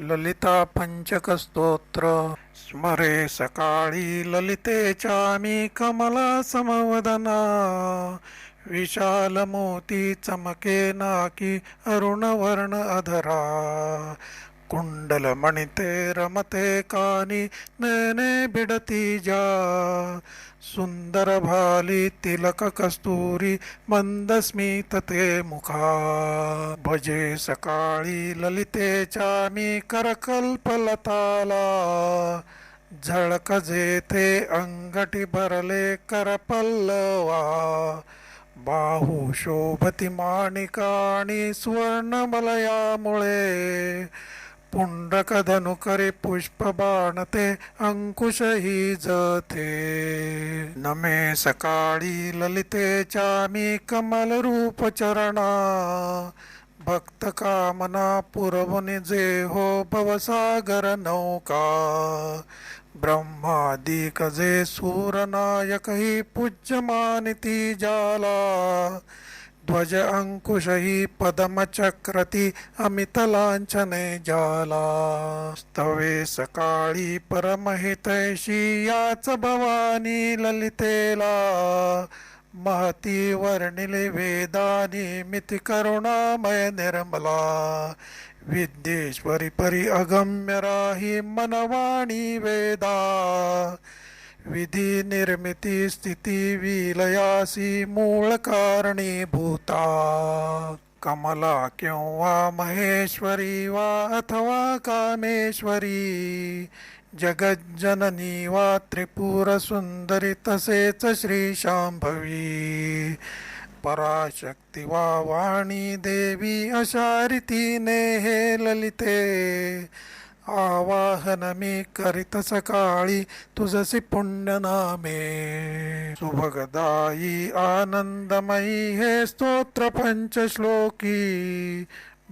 ललिता पंचक स्तोत्र स्मरे सकाळी ललितेच्या मी कमला समवदना विशाल मोती चमके नाकी अरुणवर्ण अधरा कुंडल मणिते रमते कानी नयने बिडती जा सुंदर भाली तिलक कस्तुरी मंदस्मित ते मुखा भजे सकाळी ललितेच्या मी करकल्पलताला झळक जेथे अंगठी भरले करपल्लवा बाहू शोभती माणिकाणी सुवर्णमलयामुळे पुंडक धनुकरे पुष्प बाणते अंकुश ही जथे नमे सकाळी ललितेच्या मी कमल रूप चरणा भक्त कामना पुरवुनि जे हो भवसागर नौका ब्रह्मादिक जे सूरनायक ही पूज्यमानिती जाला ध्वज अंकुश ही पदमचक्रती अमित लांछने जाला स्तवे सकाळी परमहितैषी याच भवानी ललितेला महती वर्णिले वेदानी मिति करुणामय निर्मला विद्येश्वरी परी अगम्य राही मनवाणी वेदा विधी निर्मिती स्थिती विलयासी मूळ कारणी भूता कमला किंवा महेश्वरी वा अथवा कामेश्वरी जगज्जननी वा त्रिपुर सुंदरी तसेच श्री शांभवी पराशक्ती वा वाणी देवी अशा रीतीने हे ललिते आवाहन मी करीत सकाळी तुझसी पुण्य नामे सुभगदायी आनंदमयी हे स्तोत्र पंचश्लोकी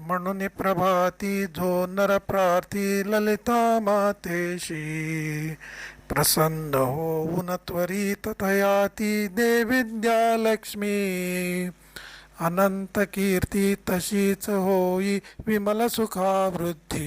म्हणून प्रभाती जो नर प्रार्थी ललिता मातेशी प्रसन्न होऊन त्वरित तयाती देविद्या लक्ष्मी अनंत कीर्ती तशीच होई विमल सुखा वृद्धी